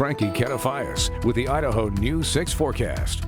Frankie with the Idaho News 6 forecast.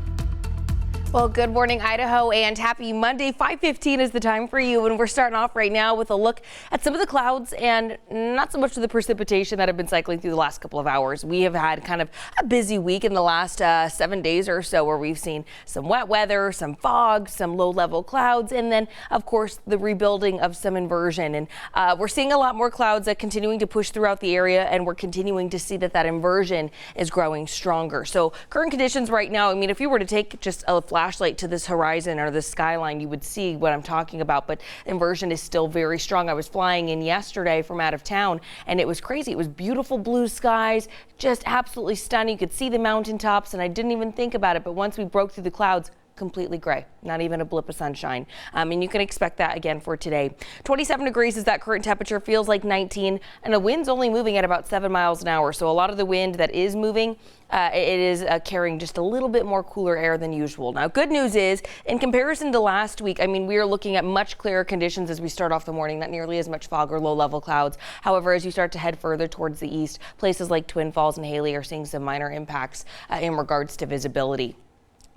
Well, good morning, Idaho, and happy Monday. 5:15 is the time for you, and we're starting off right now with a look at some of the clouds and not so much of the precipitation that have been cycling through the last couple of hours. We have had kind of a busy week in the last 7 days or so, where we've seen some wet weather, some fog, some low-level clouds, and then, of course, the rebuilding of some inversion. And we're seeing a lot more clouds continuing to push throughout the area, and we're continuing to see that inversion is growing stronger. So current conditions right now, I mean, if you were to take just a flashlight to this horizon or the skyline, you would see what I'm talking about, but inversion is still very strong. I was flying in yesterday from out of town, and it was crazy. It was beautiful blue skies, just absolutely stunning. You could see the mountaintops, and I didn't even think about it, but once we broke through the clouds, completely gray, not even a blip of sunshine. And you can expect that again for today. 27 degrees is that current temperature, feels like 19, and the wind's only moving at about 7 miles an hour. So a lot of the wind that is moving, it is carrying just a little bit more cooler air than usual. Now, good news is, in comparison to last week, I mean, we are looking at much clearer conditions as we start off the morning, not nearly as much fog or low-level clouds. However, as you start to head further towards the east, places like Twin Falls and Haley are seeing some minor impacts in regards to visibility.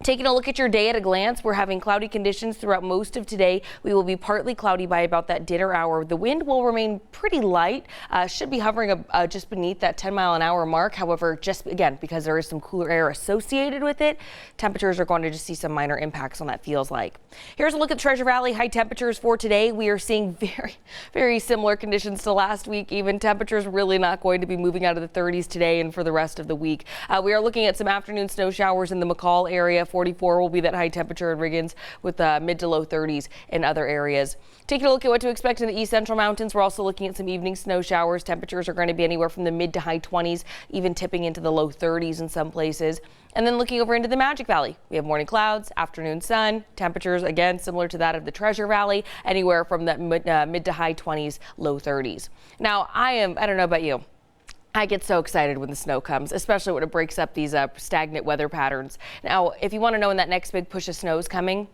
Taking a look at your day at a glance, we're having cloudy conditions throughout most of today. We will be partly cloudy by about that dinner hour. The wind will remain pretty light, should be hovering just beneath that 10-mile-an-hour mark. However, just again, because there is some cooler air associated with it, temperatures are going to just see some minor impacts on that, feels like. Here's a look at Treasure Valley high temperatures for today. We are seeing very, very similar conditions to last week. Even temperatures really not going to be moving out of the 30s today and for the rest of the week. We are looking at some afternoon snow showers in the McCall area. 44 will be that high temperature in Riggins, with mid to low 30s in other areas. Taking a look at what to expect in the east central mountains, we're also looking at some evening snow showers. Temperatures are going to be anywhere from the mid to high 20s, even tipping into the low 30s in some places. And then looking over into the Magic Valley, we have morning clouds, afternoon sun, temperatures again similar to that of the Treasure Valley, anywhere from that mid to high 20s, low 30s. Now, I don't know about you, I get so excited when the snow comes, especially when it breaks up these stagnant weather patterns. Now, if you want to know when that next big push of snow is coming,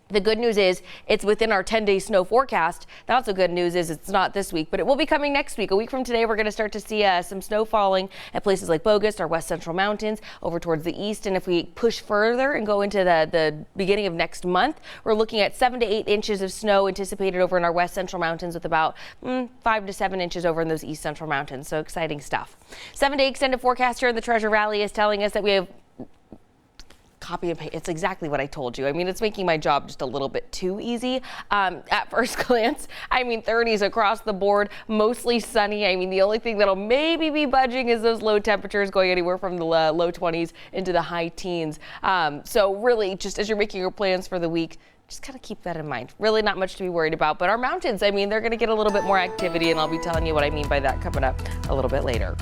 the good news is it's within our 10-day snow forecast. The not so good news is it's not this week, but it will be coming next week. A week from today, we're going to start to see some snow falling at places like Bogus, our west central mountains, over towards the east. And if we push further and go into the beginning of next month, we're looking at 7 to 8 inches of snow anticipated over in our west central mountains, with about 5 to 7 inches over in those east central mountains. So exciting stuff. 7-day extended forecast here in the Treasure Valley is telling us that we have copy and paste. It's exactly what I told you. I mean, it's making my job just a little bit too easy. At first glance, I mean, 30s across the board, mostly sunny. I mean, the only thing that'll maybe be budging is those low temperatures going anywhere from the low 20s into the high teens. So really, just as you're making your plans for the week, just kind of keep that in mind. Really not much to be worried about, but our mountains, I mean, they're going to get a little bit more activity, and I'll be telling you what I mean by that coming up a little bit later.